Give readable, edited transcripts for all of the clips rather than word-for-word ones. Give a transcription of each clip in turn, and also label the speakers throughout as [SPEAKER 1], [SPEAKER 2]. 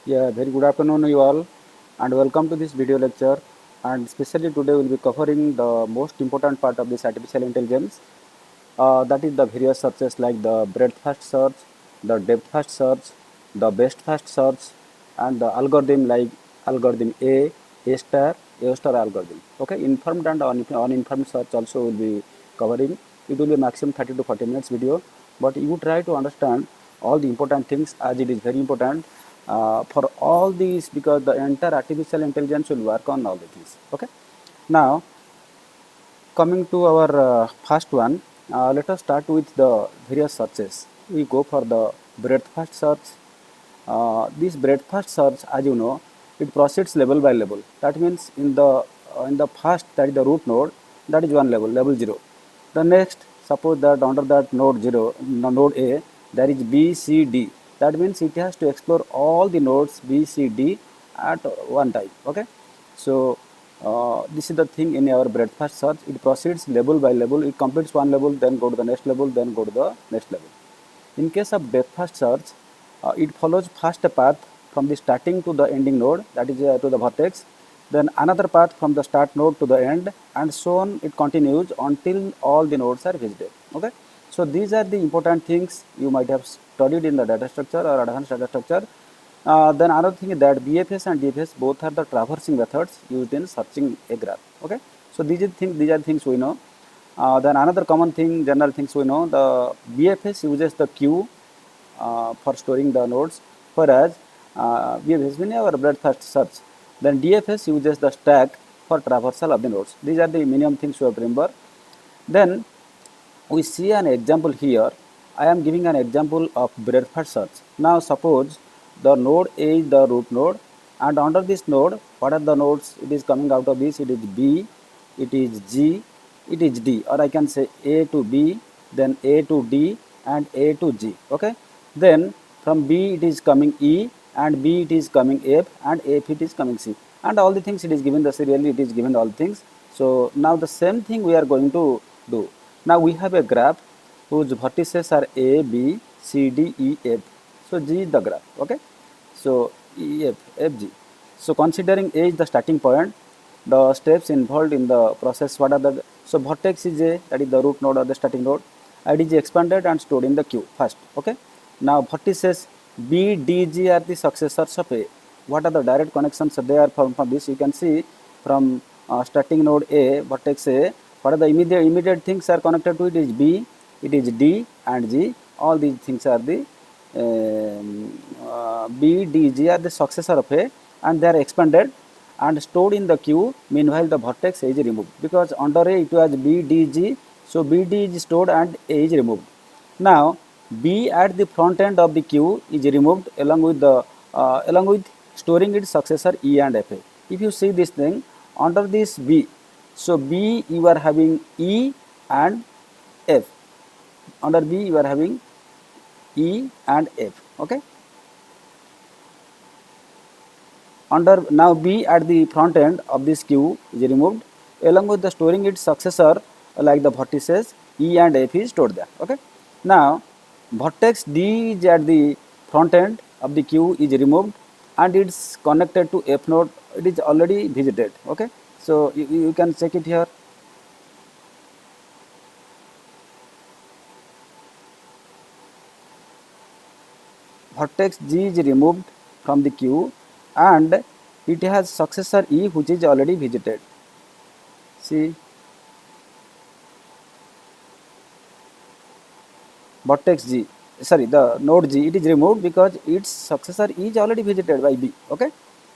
[SPEAKER 1] Yeah, very good afternoon, you all, and welcome to this video lecture. And especially today, we'll be covering the most important part of this artificial intelligence. That is the various searches like the breadth first search, the depth first search, the best first search, and the algorithm like algorithm A star, A star algorithm. Okay, informed and uninformed search also will be covering. It will be maximum 30 to 40 minutes video, but you try to understand all the important things as it is very important for all these because the entire artificial intelligence will work on all the things. Okay, now coming to our first one, let us start with the various searches. We go for the breadth first search. This breadth first search, as you know, it proceeds level by level. That means in the first, that is the root node, that is one level, level 0. The next, suppose that under that node 0, node A, there is B, C, D. That means it has to explore all the nodes B, C, D at one time. Okay, so this is the thing in our breadth-first search. It proceeds level by level. It completes one level, then go to the next level, then go to the next level. In case of depth-first search, it follows first a path from the starting to the ending node, that is to the vertex, then another path from the start node to the end, and so on. It continues until all the nodes are visited. Okay, so these are the important things you might have studied in the data structure or advanced data structure. Then another thing is that BFS and DFS both are the traversing methods used in searching a graph. Okay, so these are things we know. Then another common thing, general things we know, the BFS uses the queue for storing the nodes, whereas BFS means our breadth first search. Then DFS uses the stack for traversal of the nodes. These are the minimum things you have to remember. Then we see an example here. I am giving an example of breadth first search. Now suppose the node A is the root node, and under this node, what are the nodes? It is coming out of this. It is B, it is G, it is D, or I can say A to B, then A to D, and A to G. Okay. Then from B it is coming E, and B it is coming F, and F it is coming C, and all the things it is given the serially it is given all things. So now the same thing we are going to do. Now we have a graph whose vertices are A, B, C, D, E, F. So G is the graph. Okay. So E, F, F, G. So considering A is the starting point, the steps involved in the process, what are the, so vertex is A, that is the root node or the starting node. It is expanded and stored in the queue first. Okay. Now vertices B, D, G are the successors of A. What are the direct connections there from this? You can see from starting node A, vertex A, what are the immediate things are connected to it is B, it is D and G. All these things are the B, D, G are the successor of A, and they are expanded and stored in the queue. Meanwhile, the vertex is removed because under A it was B, D, G. So B, D is stored and A is removed. Now B at the front end of the queue is removed along with storing its successor E and F. If you see this thing under this B, so B you are having E and F. Under B you are having E and F. Okay. Under now B at the front end of this queue is removed along with the storing its successor like the vertices E and F is stored there. Okay. Now vertex D is at the front end of the queue is removed and it's connected to F node. It is already visited. Okay. So you can check it here. Vertex G is removed from the queue and it has successor E which is already visited. See, vertex G, sorry, the node G, it is removed because its successor is already visited by B. Okay,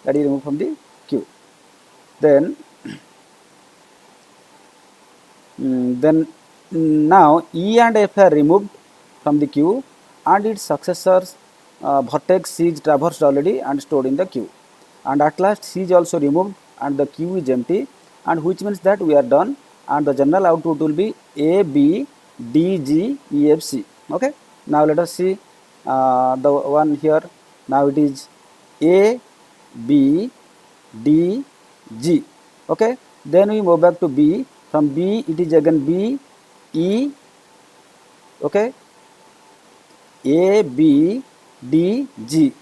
[SPEAKER 1] that is removed from the queue. Then, now E and F are removed from the queue and its successors vertex C is traversed already and stored in the queue. And at last C is also removed and the queue is empty, and which means that we are done, and the general output will be A, B, D, G, E, F, C. Okay. Now let us see the one here. Now it is A, B, D, G. Okay. Then we move back to B. From B it is again B, E. Okay. A, B, D, G.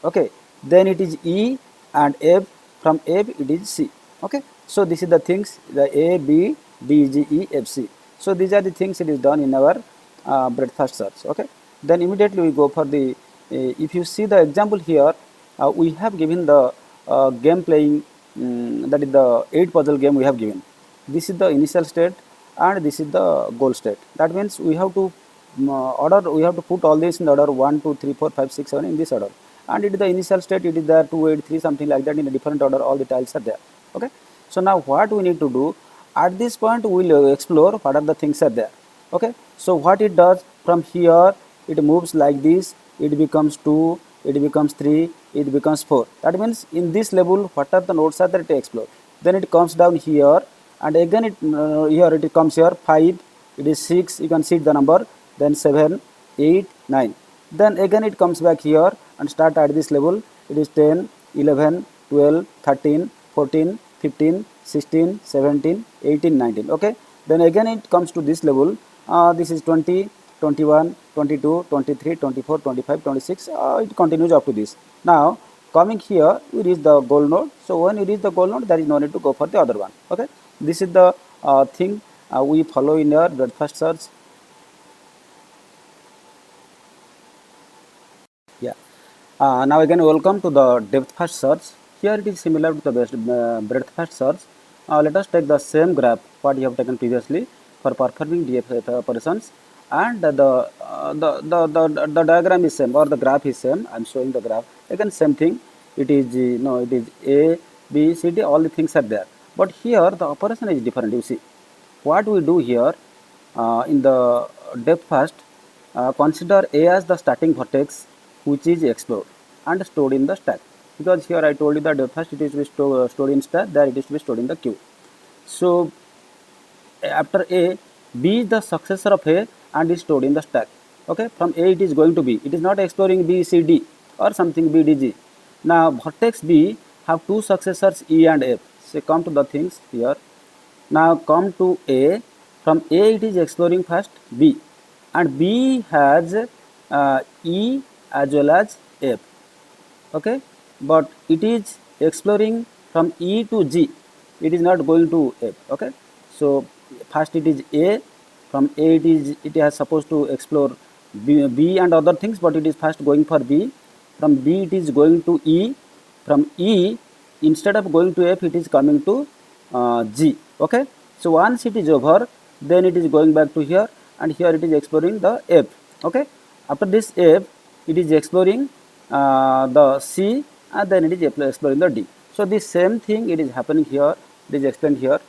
[SPEAKER 1] Okay. then it is E, and F, from F it is C. Okay, so this is the things, the A, B, D, G, E, F, C. So these are the things it is done in our breadth-first search. Okay, then immediately we go for the if you see the example here, we have given the game playing, that is the 8 puzzle game we have given. This is the initial state and this is the goal state. That means we have to order, we have to put all this in the order 1, 2, 3, 4, 5, 6, 7 in this order, and it is the initial state, it is there 2, 8, 3, something like that, in a different order all the tiles are there. Okay, so now what we need to do, at this point we will explore what are the things are there. Okay, so what it does, from here it moves like this, it becomes 2, it becomes 3, it becomes 4. That means in this level what are the nodes are there to explore. Then it comes down here, and again it here it comes here 5, it is 6, you can see the number, then 7, 8, 9. Then again it comes back here and start at this level, it is 10, 11, 12, 13, 14, 15, 16, 17, 18, 19. Okay, then again it comes to this level, this is 20, 21, 22, 23, 24, 25, 26, it continues up to this. Now coming here we reach the goal node, so when you reach the goal node there is no need to go for the other one. Okay, this is the thing we follow in our breadth-first search. Yeah. Now again welcome to the depth-first search. Here it is similar to the breadth-first search. Let us take the same graph what you have taken previously for performing DF operations, and the diagram is same or the graph is same. I am showing the graph. Again same thing. It is no, it is A, B, C, D. All the things are there. But here the operation is different. You see, what we do here in the depth first, consider A as the starting vertex which is explored and stored in the stack, because here I told you that depth first it is to be stored in stack, there it is to be stored in the queue. So after A, B is the successor of A and is stored in the stack. Okay, from A it is going to B, it is not exploring B, C, D or something B, D, G. Now vertex B have two successors E and F. So come to the things here. Now come to A, from A it is exploring first B, and B has E as well as F. Okay, but it is exploring from E to G, it is not going to F. Okay, so first it is A, from A it has supposed to explore B and other things, but it is first going for B. From B it is going to E, from E instead of going to F it is coming to G. Okay, so once it is over, then it is going back to here, and here it is exploring the F. Okay, after this F it is exploring the C, and then it is exploring the D. So this same thing it is happening here, it is explained here.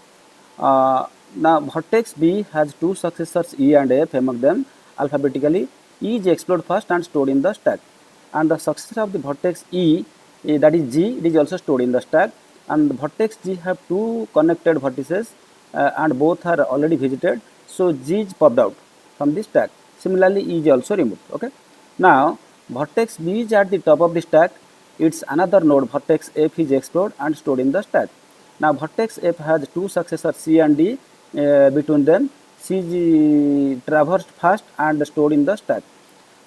[SPEAKER 1] Now vertex B has two successors E and F, among them alphabetically. E is explored first and stored in the stack, and the successor of the vertex E, that is G, it is also stored in the stack, and the vertex G have two connected vertices and both are already visited, so G is popped out from the stack. Similarly E is also removed. Okay, now vertex B is at the top of the stack, its another node vertex F is explored and stored in the stack. Now vertex F has two successors C and D, between them C is traversed first and stored in the stack.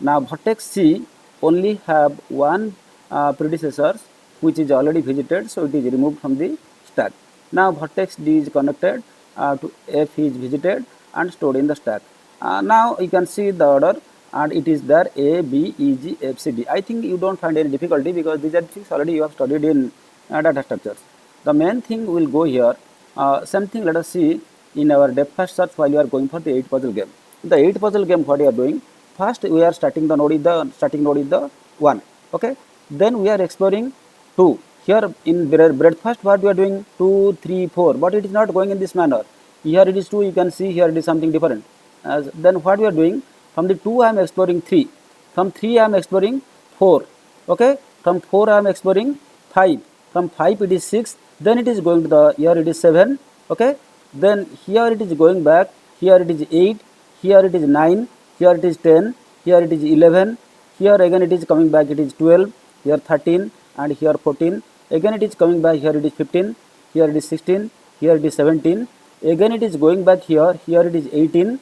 [SPEAKER 1] Now vertex C only have one predecessor which is already visited, so it is removed from the stack. Now vertex D is connected to F is visited and stored in the stack. Now you can see the order, and it is there A, B, E, G, F, C, D. I think you don't find any difficulty because these are things already you have studied in data structures. The main thing will go here. Same thing let us see in our depth first search while you are going for the 8 puzzle game. In the 8 puzzle game, what you are doing? First we are starting the node is the starting node is the 1. Okay, then we are exploring 2. Here in breadth first what we are doing 2, 3, 4, but it is not going in this manner. Here it is 2, you can see here it is something different. Then what we are doing, from the 2 I am exploring 3, from 3 I am exploring 4. Okay, from 4 I am exploring 5, from 5 it is 6, then it is going to the, here it is 7. Okay, then here it is going back, here it is 8, here it is 9, here it is 10, here it is 11, here again it is coming back, it is 12, here 13, and here 14, again it is coming back, here it is 15, here it is 16, here it is 17, again it is going back here, here it is 18,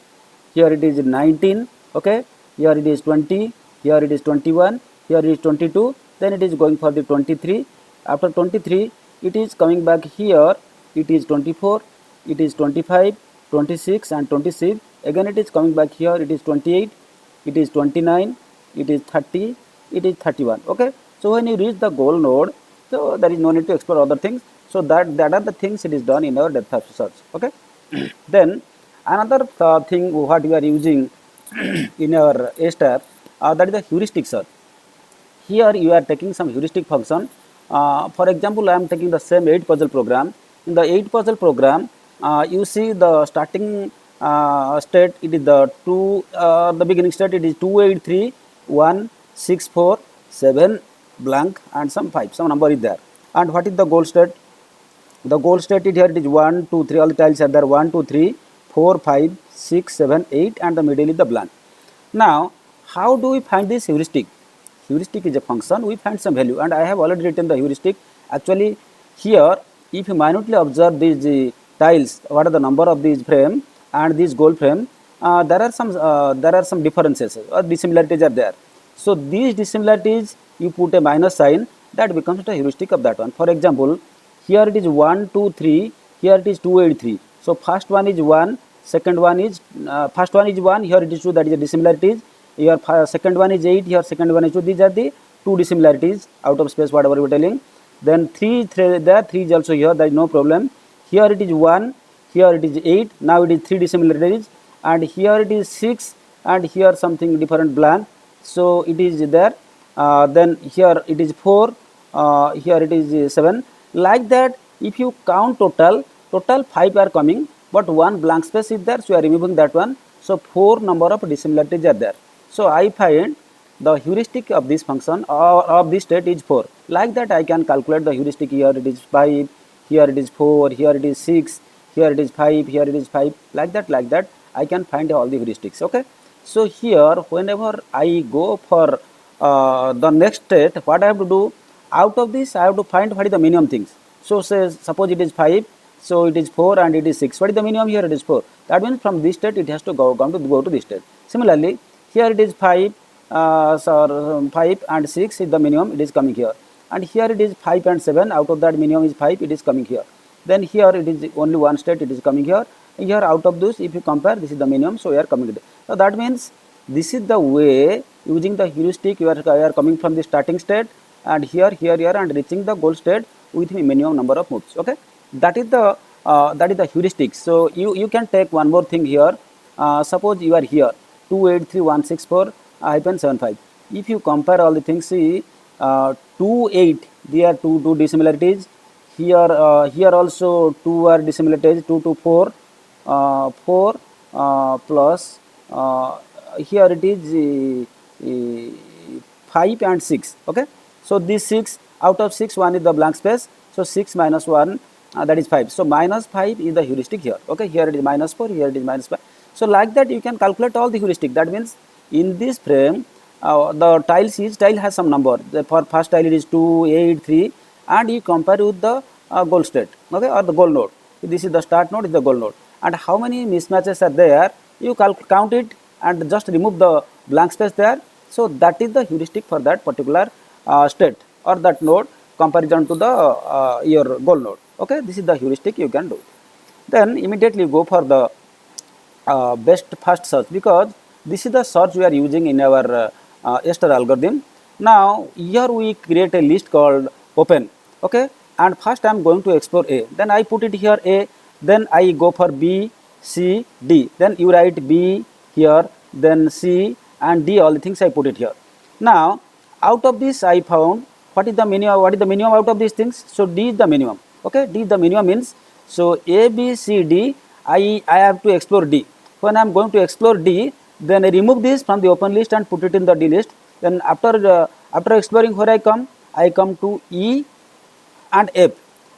[SPEAKER 1] here it is 19, okay, here it is 20, here it is 21, here it is 22, then it is going for the 23. After 23, it is coming back here, it is 24, it is 25, 26 and 26. Again it is coming back here, it is 28, it is 29, it is 30, it is 31. Okay, so when you reach the goal node, so there is no need to explore other things. So that are the things it is done in our depth first search. Okay. Then another thing what we are using in our A star, that is the heuristic search. Here you are taking some heuristic function. For example, I am taking the same 8 puzzle program. In the 8 puzzle program, you see the starting state, it is the beginning state, it is 2, 8, 3, 1, 6, 4, 7 blank and some 5, some number is there. And what is the goal state? The goal state is here, it is 1, 2, 3, all the tiles are there, 1, 2, 3, 4, 5, 6, 7, 8 and the middle is the blank. Now, how do we find this heuristic? Heuristic is a function, we find some value, and I have already written the heuristic. Actually, here, if you minutely observe these tiles, what are the number of these frame and this goal frame, there are some differences or dissimilarities are there. So these dissimilarities, you put a minus sign, that becomes the heuristic of that one. For example, here it is 1, 2, 3, here it is 2, 8, 3. So first one is 1, second one is first one is 1, here it is 2, that is the dissimilarities. Here second one is 8, here second one is 2. These are the two dissimilarities out of space, whatever we are telling. Then 3 there, 3 is also here, there is no problem. Here it is 1, here it is 8, now it is 3 dissimilarities, and here it is 6, and here something different blank. So it is there. Then here it is 4, here it is 7. Like that, if you count total 5 are coming, but one blank space is there, so you are removing that one. So 4 number of dissimilarities are there. So I find the heuristic of this function or of this state is 4. Like that, I can calculate the heuristic. Here it is 5, here it is 4, here it is 6, here it is 5, here it is 5. Like that, I can find all the heuristics. Okay. So here, whenever I go for the next state, what I have to do? Out of this, I have to find what is the minimum things. So say, suppose it is 5, so it is 4 and it is 6. What is the minimum here? It is 4. That means from this state, it has to go to this state. Similarly, here it is 5, 5 and 6 is the minimum, it is coming here. And here it is 5 and 7, out of that minimum is 5, it is coming here. Then here it is only one state, it is coming here. Here out of this, if you compare, this is the minimum, so we are coming to. So that means this is the way, using the heuristic, you are coming from the starting state and here and reaching the goal state with minimum number of moves. Okay, that is the heuristic. So you can take one more thing here. Suppose you are here 283.164-75. If you compare all the things, see 2, 8, there are two dissimilarities. Here also 2 are dissimilarities, 2 to 4, 4 plus here it is 5 and 6. Okay, so this 6, out of 6, 1 is the blank space. So 6 minus 1, that is 5. So minus 5 is the heuristic here. Okay, here it is minus 4, here it is minus 5. So like that, you can calculate all the heuristic. That means in this frame, the each tile has some number. For first tile it is 2, 8, 3, and you compare with the goal state, okay, or the goal node. This is the start node, is the goal node. And how many mismatches are there, you count it and just remove the blank space there. So that is the heuristic for that particular state or that node comparison to the your goal node. Okay, this is the heuristic you can do. Then immediately go for the best first search, because this is the search we are using in our star algorithm. Now here we create a list called open. Okay, and first I am going to explore A. Then I put it here A. Then I go for B, C, D. Then you write B here, then C and D. All the things I put it here. Now out of this I found what is the minimum. What is the minimum out of these things? So D is the minimum. Okay, D is the minimum means, so A, B, C, D. I have to explore D. When I am going to explore D, then I remove this from the open list and put it in the D list. Then after exploring, where I come to E and F.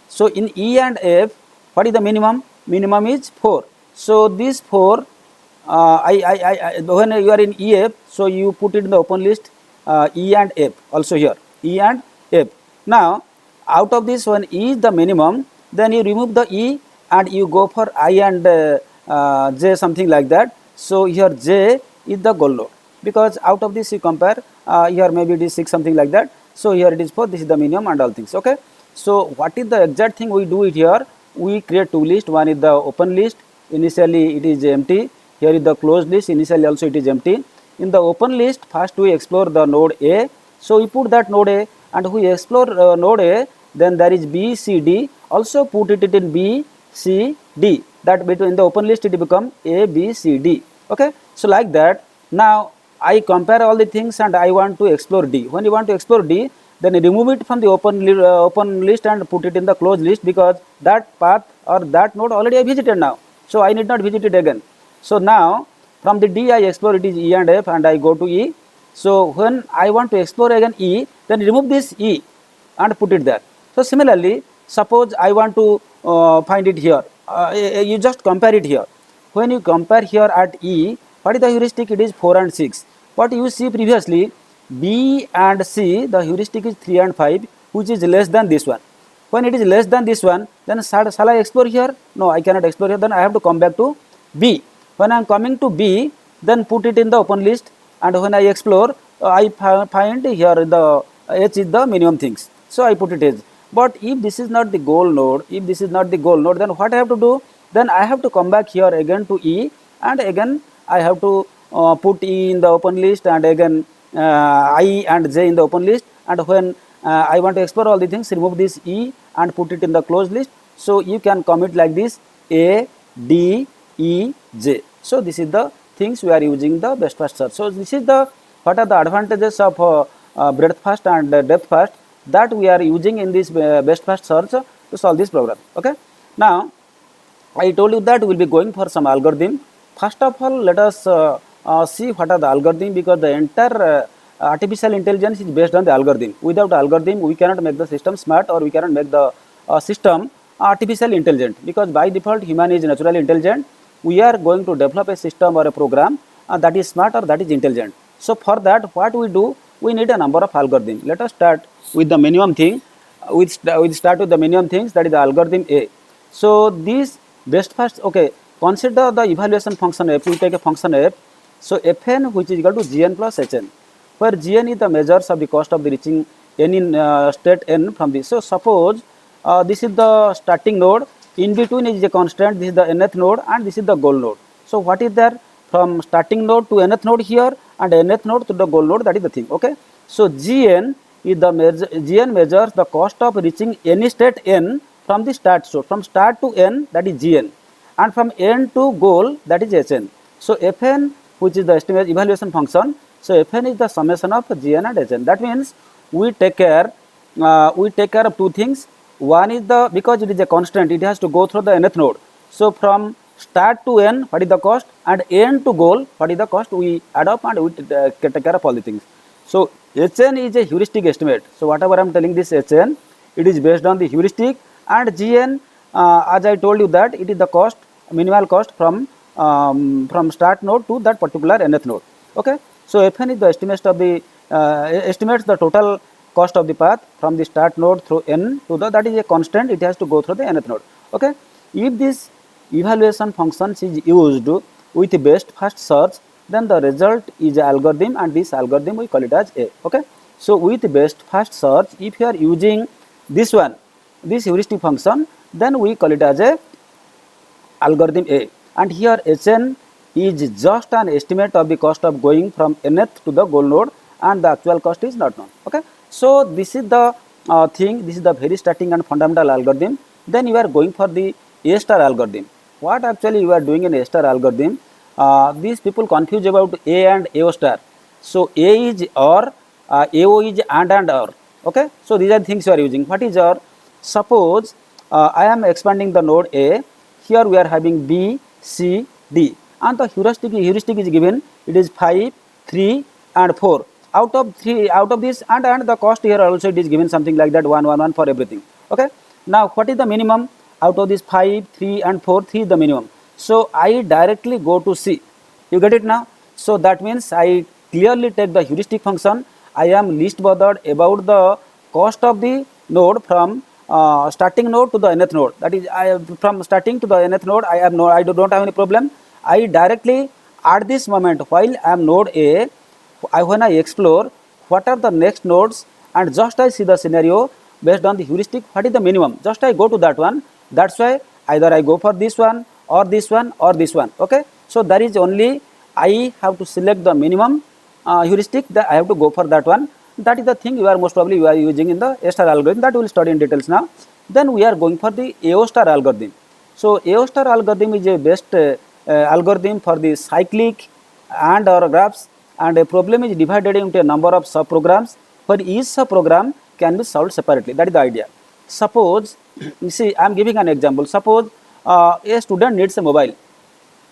[SPEAKER 1] So in E and F, what is the minimum? Minimum is 4. So this 4, when you are in EF, so you put it in the open list, E and F also here, E and F. Now out of this, when E is the minimum, then you remove the E and you go for I and J, something like that. So here J is the goal node, because out of this you compare, here maybe it is 6, something like that. So here it is 4, this is the minimum and all things. Okay, so what is the exact thing we do it here? We create two lists. One is the open list, initially it is empty. Here is the closed list, initially also it is empty. In the open list, first we explore the node A. So we put that node A, and we explore node A, then there is B, C, D. Also put it in B, C, D. That between the open list it become A, B, C, D. Okay, so like that. Now I compare all the things and I want to explore D. When you want to explore D, then remove it from the open list and put it in the closed list, because that path or that node already I visited now. So I need not visit it again. So now from the D I explore it is E and F, and I go to E. So when I want to explore again E, then remove this E and put it there. So similarly, suppose I want to find it here. You just compare it here. When you compare here at E, what is the heuristic? It is 4 and 6. But you see previously B and C, the heuristic is 3 and 5, which is less than this one. When it is less than this one, then shall I explore here? No, I cannot explore here. Then I have to come back to B. When I am coming to B, then put it in the open list, and when I explore, I find here the H is the minimum things. So I put it as. But if this is not the goal node, then what I have to do? Then I have to come back here again to E, and again I have to put E in the open list, and again I and J in the open list, and when I want to explore all the things, remove this E and put it in the closed list. So you can commit like this: A, D, E, J. So this is the things we are using the best first search. So this is the what are the advantages of breadth first and depth first that we are using in this best first search to solve this problem. Okay. Now I told you that we will be going for some algorithm. First of all, let us see what are the algorithm, because the entire artificial intelligence is based on the algorithm. Without algorithm, we cannot make the system smart, or we cannot make the system artificial intelligent, because by default human is naturally intelligent. We are going to develop a system or a program that is smart or that is intelligent. So for that, what we do, we need a number of algorithms. Let us start with the minimum thing. We start with the minimum things, that is the algorithm A. So this best first, okay, consider the evaluation function f. We take a function f. So fn, which is equal to gn plus hn, where gn is the measures of the cost of the reaching n in state n from this. So suppose this is the starting node, in between is a constant, this is the nth node, and this is the goal node. So what is there? From starting node to nth node here, and nth node to the goal node, that is the thing. Okay. So gn is the gn measures the cost of reaching any state n from the start. So from start to n, that is gn, and from n to goal, that is hn. So fn, which is the estimate evaluation function, so fn is the summation of gn and hn. That means we take care of two things. One is the, because it is a constant, it has to go through the nth node. So from start to n, what is the cost, and n to goal, what is the cost, we add up and we take care of all the things. So hn is a heuristic estimate. So whatever I am telling this hn, it is based on the heuristic, and gn, as I told you that it is the cost, minimal cost from start node to that particular nth node. Okay. So fn is the estimate of the estimates the total cost of the path from the start node through n to the, that is a constant, it has to go through the nth node. Okay. If this evaluation function is used with the best first search, then the result is an algorithm, and this algorithm we call it as A. Okay. So with best first search, if you are using this one, this heuristic function, then we call it as a algorithm A. And here hn is just an estimate of the cost of going from nth to the goal node, and the actual cost is not known. Okay. So this is the thing, this is the very starting and fundamental algorithm. Then you are going for the A star algorithm. What actually you are doing in A star algorithm? These people confuse about A and AO star. So A is OR, AO is and OR. Okay. So these are the things you are using. What is OR? Suppose I am expanding the node A. Here we are having B, C, D, and the heuristic is given. It is 5, 3, and 4. Out of this, and the cost here also it is given something like that, 1, 1, 1 for everything. Okay. Now what is the minimum? Out of this 5, 3, and 4, 3 is the minimum. So I directly go to C. You get it now? So that means I clearly take the heuristic function. I am least bothered about the cost of the node from starting node to the nth node. That is, from starting to the nth node, I don't have any problem. I directly at this moment, while I am node A, when I explore what are the next nodes and just I see the scenario based on the heuristic, what is the minimum, just I go to that one. That's why either I go for this one or this one or this one. Okay, so there is only I have to select the minimum heuristic, that I have to go for that one. That is the thing you are most probably you are using in the A star algorithm, that we will study in details now. Then we are going for the AO star algorithm. So AO star algorithm is a best algorithm for the cyclic and or graphs, and a problem is divided into a number of subprograms where each subprogram can be solved separately. That is the idea. Suppose you see I am giving an example. Suppose a student needs a mobile.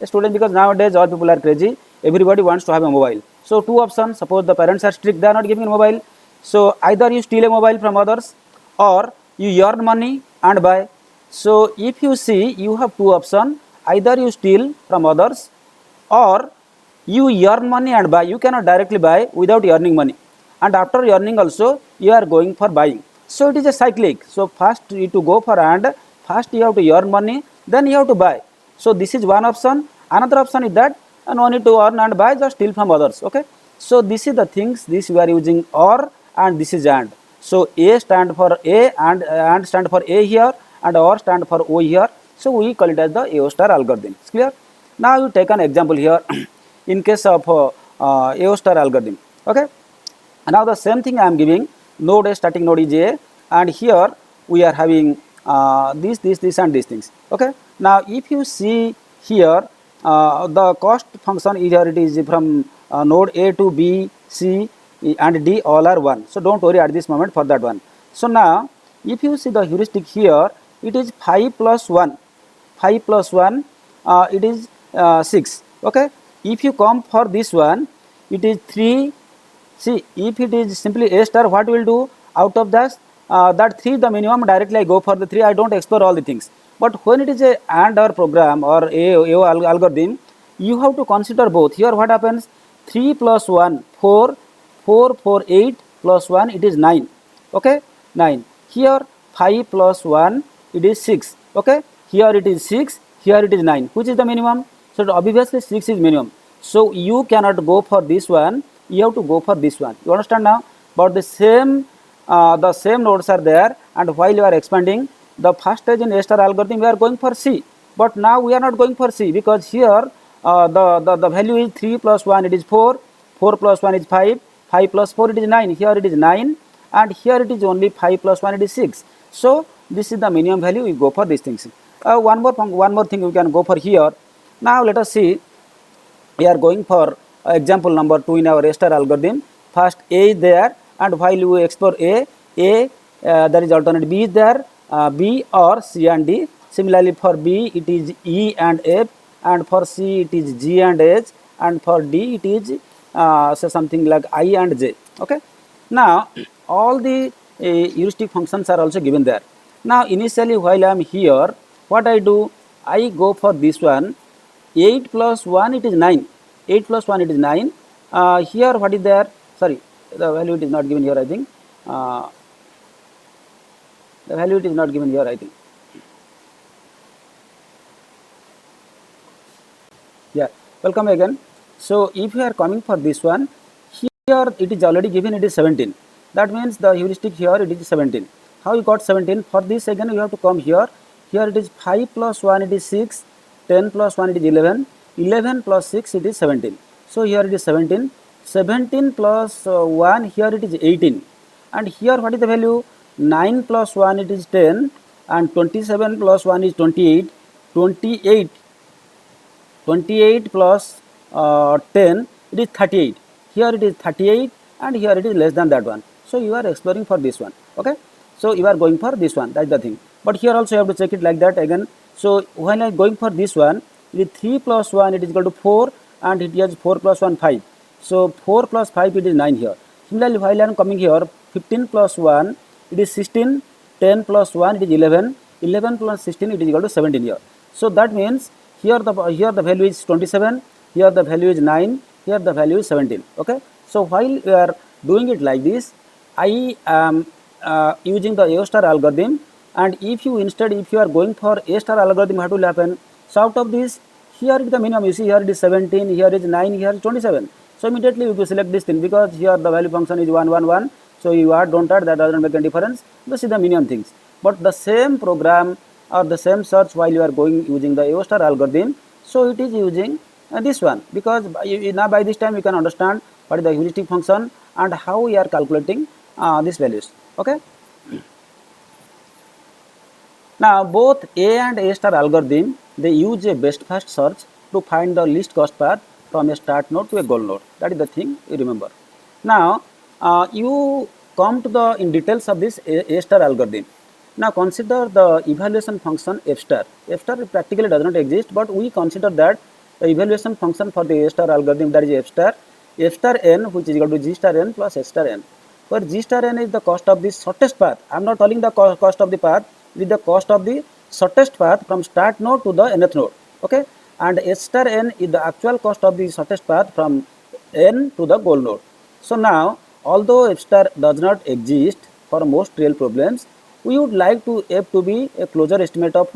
[SPEAKER 1] A student, because nowadays all people are crazy, everybody wants to have a mobile. So two options, suppose the parents are strict, they are not giving a mobile. So either you steal a mobile from others or you earn money and buy. So if you see, you have two options, either you steal from others or you earn money and buy. You cannot directly buy without earning money, and after earning also you are going for buying. So it is a cyclic. So first you to go for, and first you have to earn money, then you have to buy. So this is one option. Another option is that no need to earn and buy, just steal from others. Okay, so this is the things, this we are using or, and this is and. So A stand for A and stand for A here, and or stand for O here. So we call it as the AO star algorithm. It's clear? Now you take an example here in case of AO star algorithm. Okay, now the same thing I am giving. Node A, static node is A, and here we are having this and these things. Okay, now if you see here, the cost function is here, it is from node A to B, C and D all are 1. So don't worry at this moment for that one. So now if you see the heuristic here, it is 5 plus 1. 5 plus 1 it is 6. Okay, if you come for this one, it is 3. See, if it is simply A star, what will do out of that? That 3 the minimum, directly I go for the 3, I don't explore all the things. But when it is a AND or program or AO algorithm, you have to consider both. Here what happens? 3 plus 1, 4, 4, 4, 8 plus 1, it is 9. Okay, 9. Here 5 plus 1, it is 6. Okay, here it is 6, here it is 9. Which is the minimum? So obviously 6 is minimum. So you cannot go for this one, you have to go for this one. You understand now? But the same nodes are there, and while you are expanding the first stage in A star algorithm, we are going for C. But now we are not going for C, because here the value is 3 plus 1, it is 4, 4 plus 1 is 5, 5 plus 4 it is 9, here it is 9, and here it is only 5 plus 1 it is 6. So this is the minimum value, we go for these things. One more thing we can go for here. Now let us see, we are going for example number 2 in our A star algorithm. First A is there, and while you explore A, there is alternate B is there, B or C and D. Similarly for B it is E and F, and for C it is G and H, and for D it is say something like I and J. Okay, now all the heuristic functions are also given there. Now initially while I am here, what I do, I go for this one. 8 plus 1 it is 9. 8 plus 1 it is 9. Here what is there? Sorry, the value it is not given here, I think. The value it is not given here, I think. Yeah, welcome again. So if you are coming for this one, here it is already given, it is 17. That means the heuristic here it is 17. How you got 17? For this again you have to come here. Here it is 5 plus 1 it is 6, 10 plus 1 it is 11, 11 plus 6 it is 17. So here it is 17, 17 plus 1, here it is 18, and here what is the value? 9 plus 1 it is 10, and 27 plus 1 is 28, 28 plus 10 it is 38. Here it is 38, and here it is less than that one. So you are exploring for this one. Okay, so you are going for this one, that's the thing. But here also you have to check it like that again. So when I am going for this one, it is 3 plus 1 it is equal to 4, and it is 4 plus 1 5. So 4 plus 5 it is 9 here. Similarly while I am coming here, 15 plus 1 it is 16, 10 plus 1 it is 11, 11 plus 16 it is equal to 17 here. So that means here the value is 27, here the value is 9, here the value is 17. Okay, so while we are doing it like this, I am using the AO star algorithm. And if you are going for A star algorithm, what will happen? So out of this, here is the minimum. You see here it is 17, here is 9, here is 27. So immediately you select this thing, because here the value function is 1 1 1. So you add, don't add, that doesn't make any difference. This is the minimum things. But the same program or the same search while you are going using the A star algorithm, so it is using this one, because now by this time you can understand what is the heuristic function and how we are calculating these values. Okay. Now both A and A star algorithm, they use a best first search to find the least cost path from a start node to a goal node. That is the thing you remember. Now you come to the in details of this A star algorithm. Now consider the evaluation function f star. F star practically does not exist, but we consider that the evaluation function for the A star algorithm, that is f star n, which is equal to g star n plus s star n, where g star n is the cost of the shortest path. I am not telling the cost of the path, with the cost of the shortest path from start node to the nth node. Okay, and s star n is the actual cost of the shortest path from n to the goal node. So now, although f star does not exist for most real problems, we would like to f to be a closer estimate of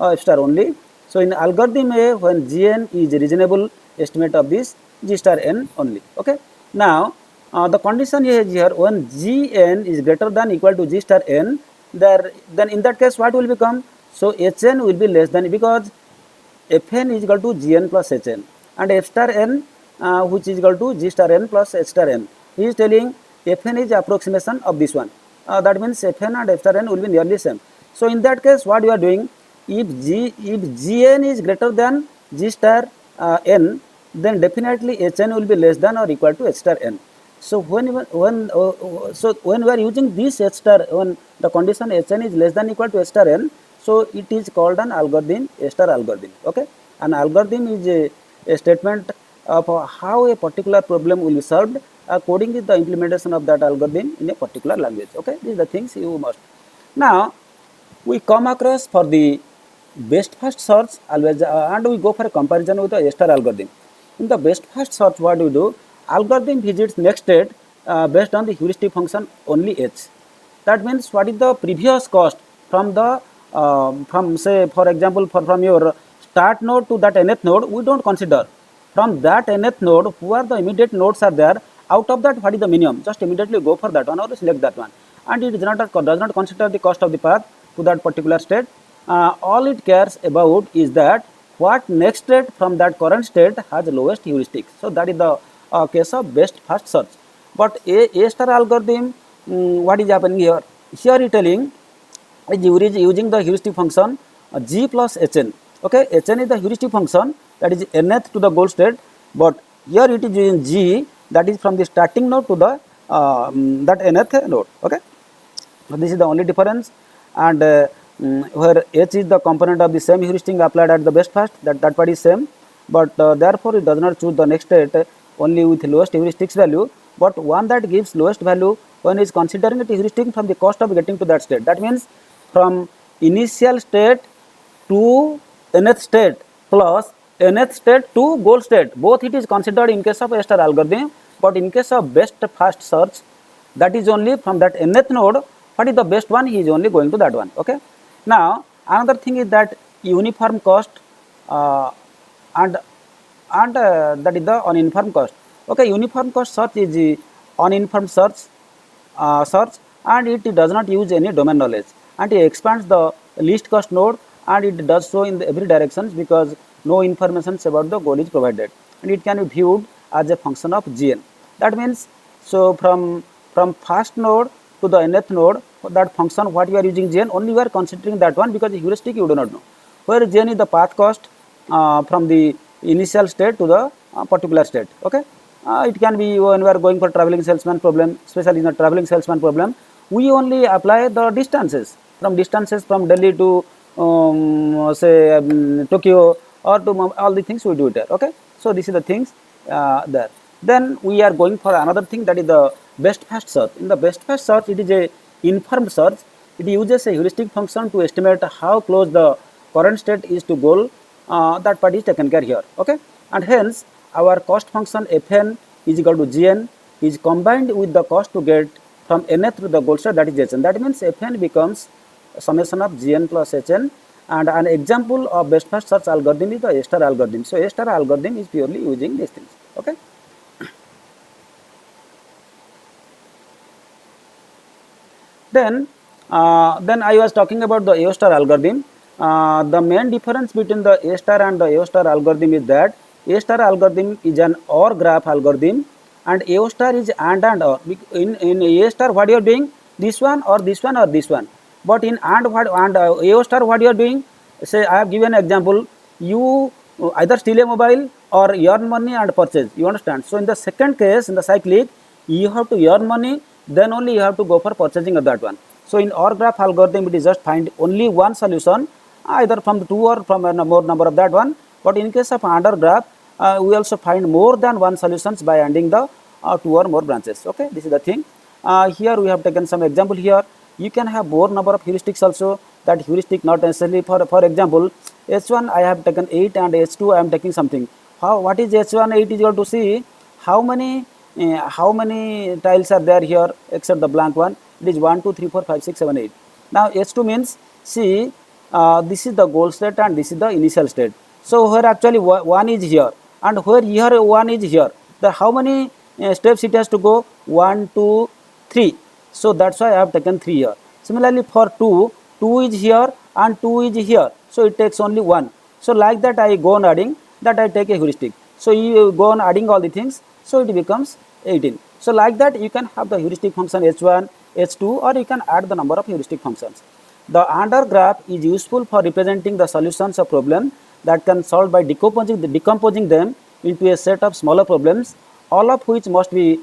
[SPEAKER 1] f star only. So in algorithm A, when gn is a reasonable estimate of this g star n only. Okay. Now the condition is here, when gn is greater than equal to g star n, then in that case what will become? So hn will be less than, because fn is equal to gn plus hn, and f star n which is equal to g star n plus h star n. He is telling fn is approximation of this one. That means fn and f star n will be nearly same. So in that case, what you are doing? If gn is greater than g star n, then definitely hn will be less than or equal to h star n. So when we are using this h star, when the condition hn is less than equal to h star n, so it is called an algorithm, A star algorithm. Okay, an algorithm is a statement of how a particular problem will be solved according to the implementation of that algorithm in a particular language. Okay, these are the things you must. Now we come across for the best first search always, and we go for a comparison with the A star algorithm. In the best first search, what we do? Algorithm visits next state based on the heuristic function only h. That means what is the previous cost from the from, say for example, from your start node to that nth node, we don't consider. From that nth node, who are the immediate nodes are there, out of that what is the minimum, just immediately go for that one or select that one, and it does not consider the cost of the path to that particular state. All it cares about is that what next state from that current state has the lowest heuristic. So that is the case of best first search. But A star algorithm, what is happening here? Here it telling is using the heuristic function g plus hn. Okay, hn is the heuristic function, that is nth to the goal state, but here it is using g, that is from the starting node to the that nth node. Okay, so this is the only difference, and where h is the component of the same heuristic applied at the best first, that part is same, but therefore it does not choose the next state only with lowest heuristics value, but one that gives lowest value when is considering it heuristic from the cost of getting to that state. That means from initial state to nth state plus nth state to goal state, both it is considered in case of A star algorithm, but in case of best first search, that is only from that nth node, what is the best one, he is only going to that one. Okay. Now another thing is that uniform cost and that is the uninformed cost. Okay, uniform cost search is the uninformed search and it does not use any domain knowledge, and it expands the least cost node, and it does so in every direction because no information about the goal is provided, and it can be viewed as a function of gn. That means, so from first node to the nth node, that function what you are using gn, only you are considering that one because heuristic you do not know, where gn is the path cost from the initial state to the particular state. Okay, it can be when we are going for traveling salesman problem, especially in the traveling salesman problem, we only apply the distances from Delhi to say Tokyo or to all the things we do it there. Okay, so this is the things there. Then we are going for another thing, that is the best first search. In the best first search, it is a informed search. It uses a heuristic function to estimate how close the current state is to goal. That part is taken care here. Okay, and hence our cost function fn is equal to gn is combined with the cost to get from nth to the goal state, that is hn. That means fn becomes summation of gn plus hn, and an example of best first search algorithm is the A star algorithm. So A star algorithm is purely using these things. Okay. Then I was talking about the A star algorithm. The main difference between the A star and the A star algorithm is that A star algorithm is an OR graph algorithm and A star is and OR. In A star, what you are doing? This one or this one or this one. But in A star, what you are doing? Say I have given an example. You either steal a mobile or earn money and purchase. You understand? So in the second case, in the cyclic, you have to earn money, then only you have to go for purchasing of that one. So in OR graph algorithm, it is just find only one solution, either from the two or from a more number of that one. But in case of AND OR graph, we also find more than one solutions by adding the two or more branches. Okay, this is the thing. Here we have taken some example here. You can have more number of heuristics also. That heuristic not necessarily for example, H1 I have taken 8 and H2 I am taking something. What is H1 8 is equal to see how many tiles are there here except the blank one. It is 1 2 3 4 5 6 7 8. Now H2 means see this is the goal state and this is the initial state. So here actually one is here and where here one is here. The how many steps it has to go? 1 2 3. So that's why I have taken 3 here. Similarly for 2, 2 is here and 2 is here. So it takes only 1. So like that I go on adding, that I take a heuristic. So you go on adding all the things, so it becomes 18. So like that you can have the heuristic function H1, H2 or you can add the number of heuristic functions. The AND OR graph is useful for representing the solutions of problem that can solve by decomposing them into a set of smaller problems, all of which must be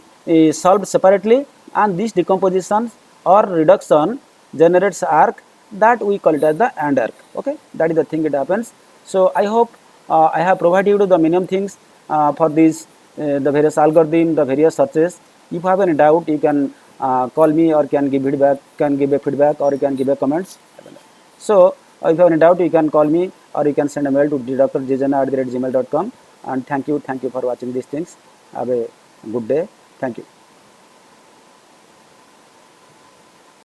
[SPEAKER 1] solved separately, and this decomposition or reduction generates arc that we call it as the AND arc. Okay, that is the thing it happens. So I hope I have provided you the minimum things for these the various algorithm, the various searches. If you have any doubt, you can call me or can give feedback, or you can give a comments. So if you have any doubt, you can call me or you can send a mail to drjjana@gmail.com. And thank you for watching these things. Have a good day. Thank you.